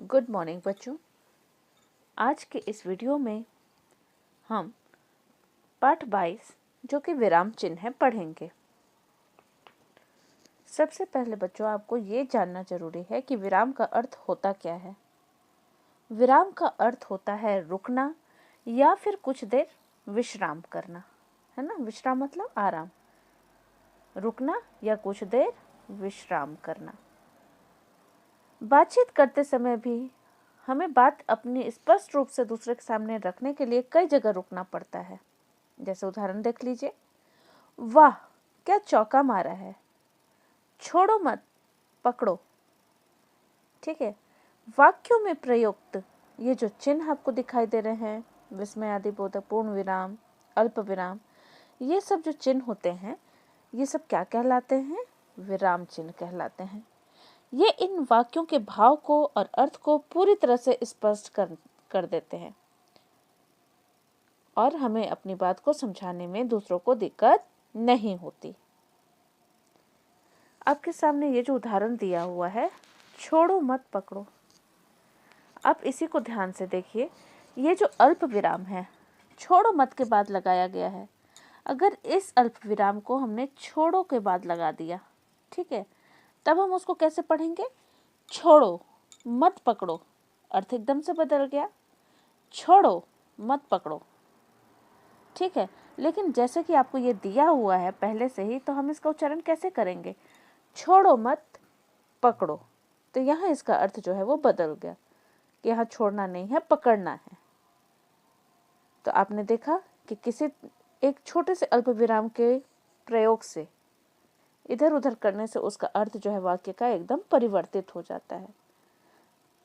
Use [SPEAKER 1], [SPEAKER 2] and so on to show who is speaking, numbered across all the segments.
[SPEAKER 1] Good morning बच्चों। आज के इस वीडियो में हम पाठ 22 जो कि विराम चिन्ह है पढ़ेंगे। सबसे पहले बच्चों आपको ये जानना जरूरी है कि विराम का अर्थ होता क्या है। विराम का अर्थ होता है रुकना या फिर कुछ देर विश्राम करना, है ना। विश्राम मतलब आराम, रुकना या कुछ देर विश्राम करना। बातचीत करते समय भी हमें बात अपनी स्पष्ट रूप से दूसरे के सामने रखने के लिए कई जगह रुकना पड़ता है। जैसे उदाहरण देख लीजिए, वाह क्या चौका मारा है, छोड़ो मत पकड़ो। ठीक है, वाक्यों में प्रयुक्त ये जो चिन्ह आपको दिखाई दे रहे हैं, विस्मयादिबोधक, पूर्ण विराम, अल्प विराम, ये सब जो चिन्ह होते हैं ये सब क्या कहलाते हैं? विराम चिन्ह कहलाते हैं। ये इन वाक्यों के भाव को और अर्थ को पूरी तरह से स्पष्ट कर देते हैं और हमें अपनी बात को समझाने में दूसरों को दिक्कत नहीं होती। आपके सामने ये जो उदाहरण दिया हुआ है, छोड़ो मत पकड़ो, आप इसी को ध्यान से देखिए। ये जो अल्प विराम है, छोड़ो मत के बाद लगाया गया है। अगर इस अल्प विराम को हमने छोड़ो के बाद लगा दिया, ठीक है, तब हम उसको कैसे पढ़ेंगे? छोड़ो मत पकड़ो, अर्थ एकदम से बदल गया, छोड़ो मत पकड़ो। ठीक है, लेकिन जैसे कि आपको ये दिया हुआ है पहले से ही, तो हम इसका उच्चारण कैसे करेंगे? छोड़ो मत पकड़ो। तो यहाँ इसका अर्थ जो है वो बदल गया कि यहाँ छोड़ना नहीं है, पकड़ना है। तो आपने देखा कि किसी एक छोटे से अल्प विराम के प्रयोग से, इधर उधर करने से उसका अर्थ जो है वाक्य का एकदम परिवर्तित हो जाता है।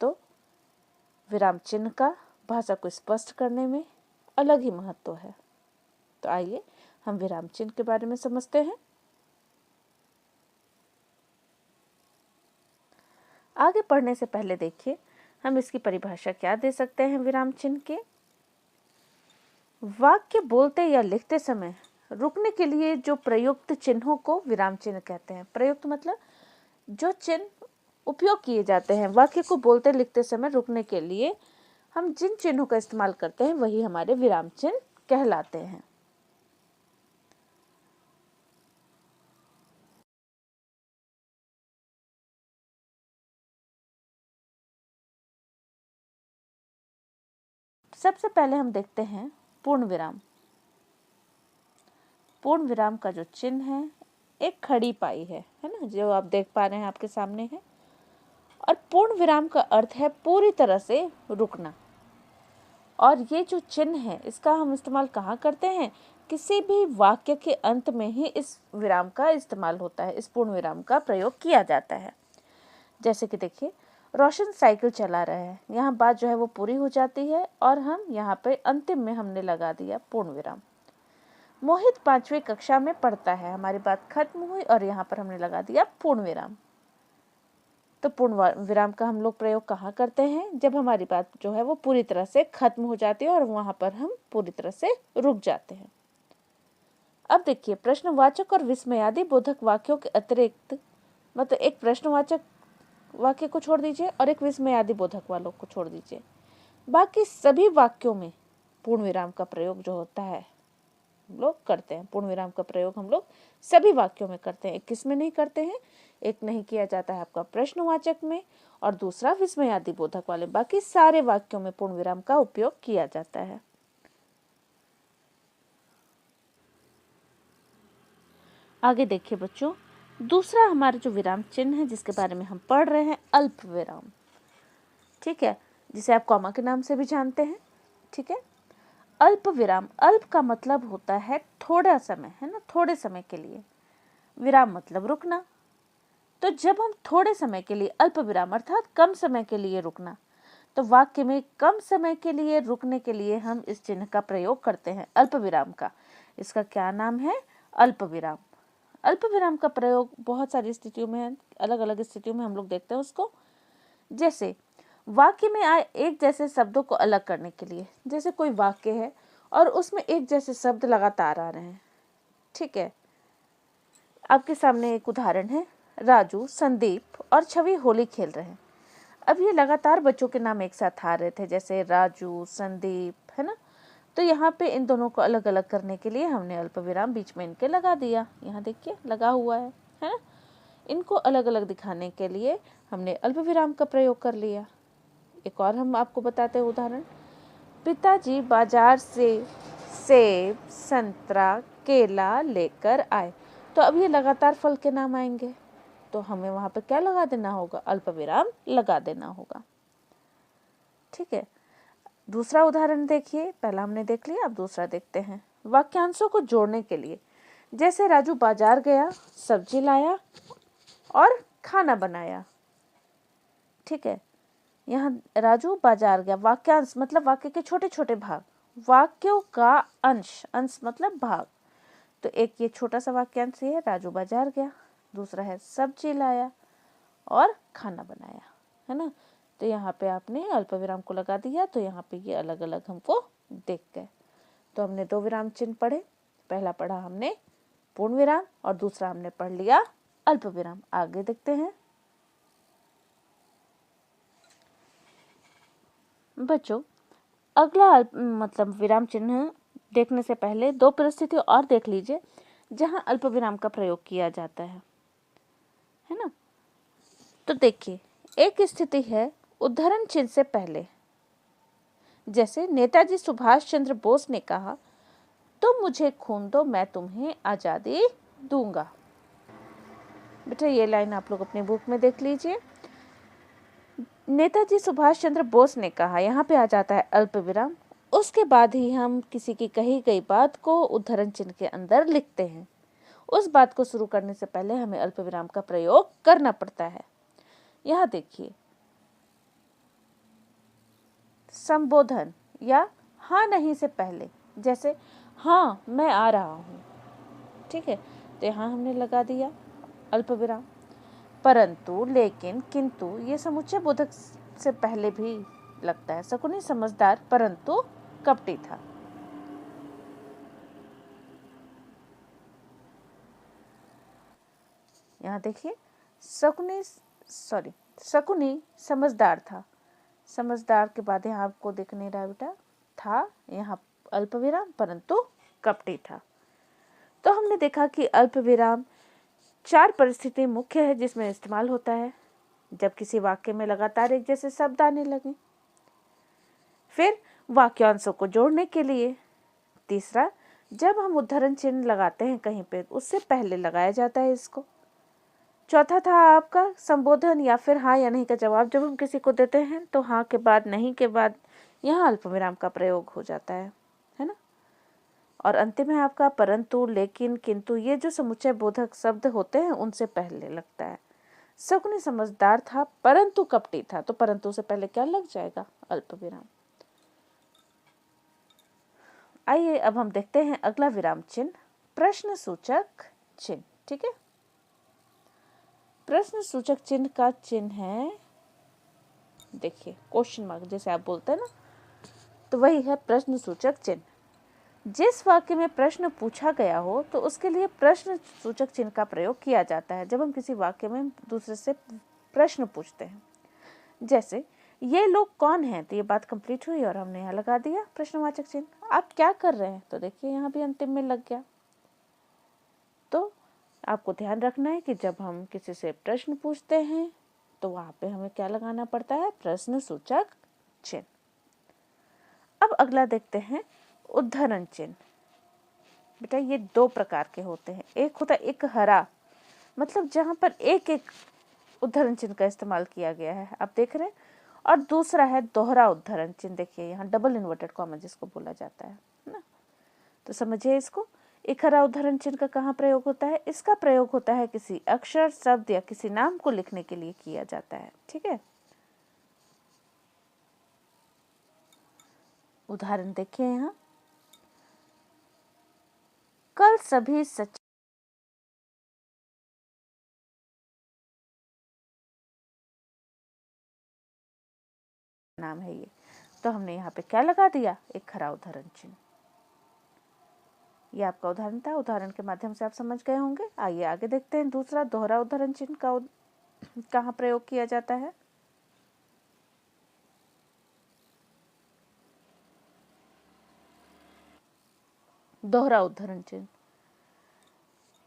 [SPEAKER 1] तो विराम चिन्ह का भाषा को स्पष्ट करने में अलग ही महत्व है। तो आइए हम विराम चिन्ह के बारे में समझते हैं। आगे पढ़ने से पहले देखिए हम इसकी परिभाषा क्या दे सकते हैं विराम चिन्ह के। वाक्य बोलते या लिखते समय रुकने के लिए जो प्रयुक्त चिन्हों को विराम चिन्ह कहते हैं। प्रयुक्त मतलब जो चिन्ह उपयोग किए जाते हैं वाक्य को बोलते लिखते समय रुकने के लिए, हम जिन चिन्हों का इस्तेमाल करते हैं वही हमारे विराम चिन्ह कहलाते हैं। सबसे पहले हम देखते हैं पूर्ण विराम। पूर्ण विराम का जो चिन्ह है एक खड़ी पाई है ना, जो आप देख पा रहे हैं आपके सामने है। और पूर्ण विराम का अर्थ है पूरी तरह से रुकना। और ये जो चिन्ह है इसका हम इस्तेमाल कहाँ करते हैं? किसी भी वाक्य के अंत में ही इस विराम का इस्तेमाल होता है, इस पूर्ण विराम का प्रयोग किया जाता है। जैसे कि देखिए, रोशन साइकिल चला रहा है, यहाँ बात जो है वो पूरी हो जाती है और हम यहाँ पे अंतिम में हमने लगा दिया पूर्ण विराम। मोहित 5वीं कक्षा में पढ़ता है, हमारी बात खत्म हुई और यहाँ पर हमने लगा दिया पूर्ण विराम। तो पूर्ण विराम का हम लोग प्रयोग कहाँ करते हैं? जब हमारी बात जो है वो पूरी तरह से खत्म हो जाती है और वहां पर हम पूरी तरह से रुक जाते हैं। अब देखिए, प्रश्नवाचक और विस्मयादि बोधक वाक्यों के अतिरिक्त, मतलब एक प्रश्नवाचक वाक्य को छोड़ दीजिए और एक विस्मयादि बोधक वालों को छोड़ दीजिए, बाकी सभी वाक्यों में पूर्ण विराम का प्रयोग जो होता है हम लोग करते हैं। पूर्ण विराम का प्रयोग हम लोग सभी वाक्यों में करते हैं। एक किस में नहीं करते हैं? एक नहीं किया जाता है आपका प्रश्नवाचक में और दूसरा विस्मयादि बोधक वाले। बाकी सारे वाक्यों में पूर्ण विराम का उपयोग किया जाता है। आगे देखिए बच्चों, दूसरा हमारा जो विराम चिन्ह है जिसके बारे में हम पढ़ रहे हैं, अल्प विराम। ठीक है, जिसे आप कॉमा के नाम से भी जानते हैं। ठीक है, अल्प विराम, अल्प का मतलब होता है थोड़ा समय, है ना, थोड़े समय के लिए। विराम मतलब रुकना। तो जब हम थोड़े समय के लिए, अल्प विराम अर्थात कम समय के लिए रुकना, तो वाक्य में कम समय के लिए रुकने के लिए हम इस चिन्ह का प्रयोग करते हैं, अल्प विराम का। इसका क्या नाम है? अल्प विराम। अल्प विराम का प्रयोग बहुत सारी स्थितियों में, अलग अलग स्थितियों में हम लोग देखते हैं उसको। जैसे वाक्य में आए एक जैसे शब्दों को अलग करने के लिए। जैसे कोई वाक्य है और उसमें एक जैसे शब्द लगातार आ रहे हैं। ठीक है, आपके सामने एक उदाहरण है, राजू, संदीप और छवि होली खेल रहे हैं। अब ये लगातार बच्चों के नाम एक साथ आ रहे थे, जैसे राजू, संदीप, है ना। तो यहाँ पे इन दोनों को अलग अलग करने के लिए हमने अल्प विराम बीच में इनके लगा दिया। यहाँ देखिए लगा हुआ है ना। इनको अलग अलग दिखाने के लिए हमने अल्प विराम का प्रयोग कर लिया। एक और हम आपको बताते हैं उदाहरण। पिताजी बाजार से सेब, संतरा, केला लेकर आए। तो अब ये लगातार फल के नाम आएंगे, तो हमें वहां पर क्या लगा देना होगा, अल्प विराम लगा देना होगा। ठीक है, दूसरा उदाहरण देखिए। पहला हमने देख लिया, अब दूसरा देखते हैं। वाक्यांशों को जोड़ने के लिए, जैसे राजू बाजार गया, सब्जी लाया और खाना बनाया। ठीक है, यहाँ राजू बाजार गया, वाक्यांश मतलब वाक्य के छोटे छोटे भाग, वाक्यों का अंश, अंश मतलब भाग। तो एक ये छोटा सा वाक्यांश है, राजू बाजार गया। दूसरा है सब्जी लाया और खाना बनाया, है ना। तो यहाँ पे आपने अल्प विराम को लगा दिया, तो यहाँ पे ये अलग अलग हमको दिख गए। तो हमने दो विराम चिन्ह पढ़े। पहला पढ़ा हमने पूर्ण विराम और दूसरा हमने पढ़ लिया अल्प विराम। आगे देखते हैं बच्चों। अगला मतलब विराम चिन्ह देखने से पहले दो परिस्थिति और देख लीजिए जहां अल्प विराम का प्रयोग किया जाता है ना। तो देखिए, एक स्थिति है उद्धरण चिन्ह से पहले, जैसे नेताजी सुभाष चंद्र बोस ने कहा, तुम मुझे खून दो मैं तुम्हें आजादी दूंगा। बेटा ये लाइन आप लोग अपनी बुक में देख लीजिए। नेताजी सुभाष चंद्र बोस ने कहा, यहाँ पे आ जाता है अल्प विराम। उसके बाद ही हम किसी की कही गई बात को उद्धरण चिन्ह के अंदर लिखते हैं। उस बात को शुरू करने से पहले हमें अल्प विराम का प्रयोग करना पड़ता है। यहाँ देखिए, संबोधन या हाँ नहीं से पहले, जैसे हाँ मैं आ रहा हूँ। ठीक है, तो यहाँ हमने लगा दिया अल्प विराम। परंतु, लेकिन, किंतु ये समुच्चय बोधक से पहले भी लगता है। शकुनी समझदार परंतु कपटी था। यहाँ देखिए, शकुनी समझदार था। समझदार के बाद यहाँ आपको दिख नहीं रहा बेटा, था यहाँ अल्प विराम परंतु कपटी था। तो हमने देखा कि अल्प विराम चार परिस्थिति मुख्य है जिसमें इस्तेमाल होता है। जब किसी वाक्य में लगातार एक जैसे शब्द आने लगे, फिर वाक्यांशों को जोड़ने के लिए, तीसरा जब हम उद्धरण चिन्ह लगाते हैं कहीं पे उससे पहले लगाया जाता है इसको, चौथा था आपका संबोधन या फिर हाँ या नहीं का जवाब जब हम किसी को देते हैं तो हाँ के बाद नहीं के बाद यहाँ अल्प विराम का प्रयोग हो जाता है ना। और अंतिम है आपका परंतु, लेकिन, किंतु। ये जो समुच्चय बोधक शब्द होते हैं उनसे पहले लगता है। शकुनी समझदार था परंतु कपटी था, तो परंतु से पहले क्या लग जाएगा, अल्प विराम। आइए अब हम देखते हैं अगला विराम चिन्ह, प्रश्न सूचक चिन्ह। ठीक है, प्रश्न सूचक चिन्ह का चिन्ह है, देखिए क्वेश्चन मार्क जैसे आप बोलते हैं ना, तो वही है प्रश्न सूचक चिन्ह। जिस वाक्य में प्रश्न पूछा गया हो तो उसके लिए प्रश्न सूचक चिन्ह का प्रयोग किया जाता है जब हम किसी वाक्य में दूसरे से प्रश्न पूछते हैं। जैसे ये लोग कौन हैं, तो ये बात कंप्लीट हुई और हमने यहाँ लगा दिया प्रश्नवाचक चिन्ह। आप क्या कर रहे हैं, तो देखिए यहाँ भी अंतिम में लग गया। तो आपको ध्यान रखना है कि जब हम किसी से प्रश्न पूछते हैं तो वहां पे हमें क्या लगाना पड़ता है, प्रश्न सूचक चिन्ह। अब अगला देखते हैं उद्धरण चिन्ह। बेटा ये दो प्रकार के होते हैं। एक होता है एक हरा, मतलब जहां पर एक एक उद्धरण चिन्ह का इस्तेमाल किया गया है, आप देख रहे हैं। और दूसरा है दोहरा उद्धरण चिन्ह, देखिए यहाँ डबल इन्वर्टेड कॉमा जिसको बोला जाता है ना। तो समझिए इसको, एक हरा उद्धरण चिन्ह का कहाँ प्रयोग होता है, इसका प्रयोग होता है किसी अक्षर, शब्द या किसी नाम को लिखने के लिए किया जाता है। ठीक है, उदाहरण देखिए यहाँ, कल सभी सच नाम है ये, तो हमने यहाँ पे क्या लगा दिया, एक खरा उदाहरण चिन्ह। ये आपका उदाहरण था, उदाहरण के माध्यम से आप समझ गए होंगे। आइए आगे देखते हैं दूसरा दोहरा उदाहरण चिन्ह का कहाँ प्रयोग किया जाता है। दोहरा उद्धरण चिन्ह।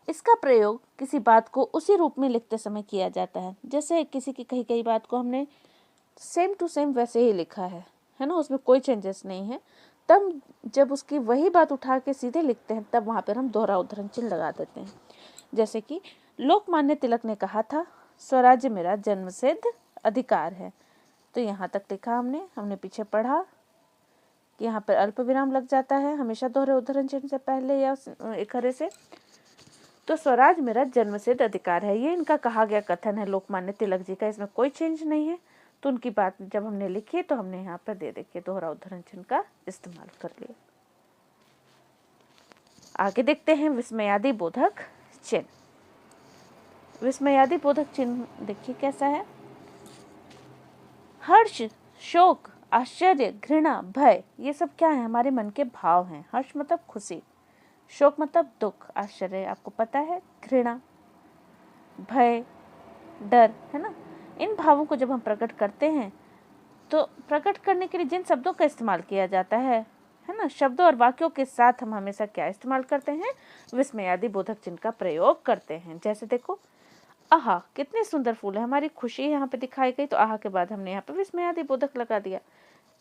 [SPEAKER 1] इसका प्रयोग किसी बात को उसी रूप में लिखते समय किया जाता है। जैसे किसी की कही गई बात को हमने सेम टू सेम वैसे ही लिखा है ना, उसमें कोई चेंजेस नहीं है, तब जब उसकी वही बात उठा के सीधे लिखते हैं तब वहाँ पर हम दोहरा उद्धरण चिन्ह लगा देते हैं। जैसे कि लोकमान्य तिलक ने कहा था, स्वराज्य मेरा जन्मसिद्ध अधिकार है। तो यहाँ तक लिखा हमने पीछे पढ़ा कि यहाँ पर अल्प विराम लग जाता है हमेशा दोहरे उद्धरण चिन्ह से पहले या इकहरे से। तो स्वराज मेरा जन्मसिद्ध अधिकार है, ये इनका कहा गया कथन है लोकमान्य तिलक जी का, इसमें कोई चेंज नहीं है। तो उनकी बात जब हमने लिखी तो हमने यहाँ पर दे देखिए दोहरा उद्धरण चिन्ह का इस्तेमाल कर लिया। आगे देखते हैं विस्मयादि बोधक चिन्ह। विस्मयादि बोधक चिन्ह देखिए कैसा है। हर्ष, शोक, आश्चर्य, घृणा, भय, ये सब क्या है? हमारे मन के भाव हैं। हर्ष मतलब खुशी, शोक मतलब दुख, आश्चर्य आपको पता है, घृणा, भय, डर, है ना। इन भावों को जब हम प्रकट करते हैं तो प्रकट करने के लिए जिन शब्दों का इस्तेमाल किया जाता है ना, शब्दों और वाक्यों के साथ हम हमेशा क्या इस्तेमाल करते हैं? विस्मयादि बोधक चिन्ह का प्रयोग करते हैं। जैसे देखो, आहा कितने सुंदर फूल है, हमारी खुशी यहाँ पे दिखाई गई तो आहा के बाद हमने यहाँ पे विस्मयादि बोधक लगा दिया।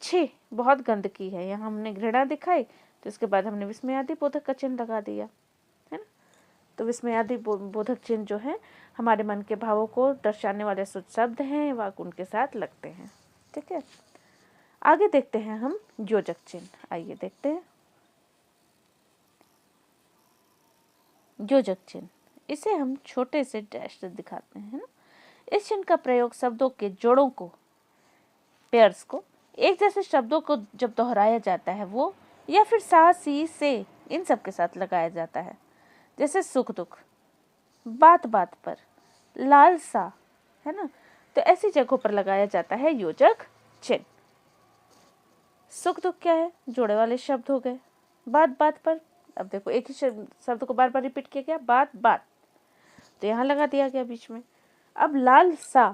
[SPEAKER 1] छी बहुत गंदगी है, यहाँ हमने घृणा दिखाई तो इसके बाद हमने विस्मयादि बोधक का चिन्ह लगा दिया, है ना। तो विस्मयादि बोधक चिन्ह जो है हमारे मन के भावों को दर्शाने वाले शुद्ध शब्द हैं, वाक्य उनके साथ लगते हैं। ठीक है, आगे देखते हैं हम योजक चिन्ह। आइए देखते हैं योजक चिन्ह। इसे हम छोटे से डैश से दिखाते हैं ना। इस चिन्ह का प्रयोग शब्दों के जोड़ों को, पेयर्स को, एक जैसे शब्दों को जब दोहराया जाता है वो, या फिर सा, सी, से, इन सब के साथ लगाया जाता है। जैसे सुख दुख, बात बात पर, लाल सा, है ना। तो ऐसी जगहों पर लगाया जाता है योजक चिन्ह। सुख दुख क्या है? जोड़े वाले शब्द हो गए। बात बात पर, अब देखो एक ही शब्द को बार बार रिपीट किया गया, बात बात, तो यहाँ लगा दिया गया बीच में। अब लाल सा,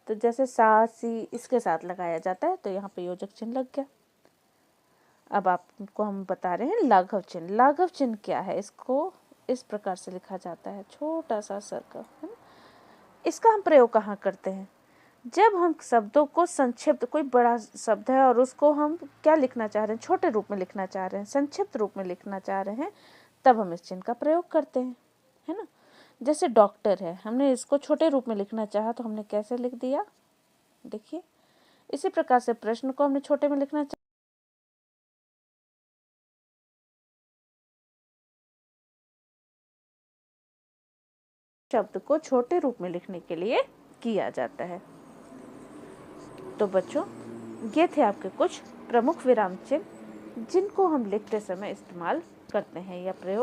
[SPEAKER 1] तो जैसे सा, सी इसके साथ लगाया जाता है तो यहाँ पे योजक चिन्ह लग गया। अब आपको हम बता रहे हैं लाघव चिन्ह। लाघव चिन्ह क्या है? इसको इस प्रकार से लिखा जाता है, छोटा सा सर्कल, है ना। इसका हम प्रयोग कहाँ करते हैं? जब हम शब्दों को संक्षिप्त, कोई बड़ा शब्द है और उसको हम क्या लिखना चाह रहे हैं, छोटे रूप में लिखना चाह रहे हैं, संक्षिप्त रूप में लिखना चाह रहे हैं, तब हम इस चिन्ह का प्रयोग करते हैं, है ना। जैसे डॉक्टर है, हमने इसको छोटे रूप में लिखना चाहा तो हमने कैसे लिख दिया, देखिए। इसी प्रकार से प्रश्न को हमने छोटे में लिखना चाहा, शब्द को छोटे रूप में लिखने के लिए किया जाता है। तो बच्चों, ये थे आपके कुछ प्रमुख विराम चिन्ह जिनको हम लिखते समय इस्तेमाल करते हैं या प्रयोग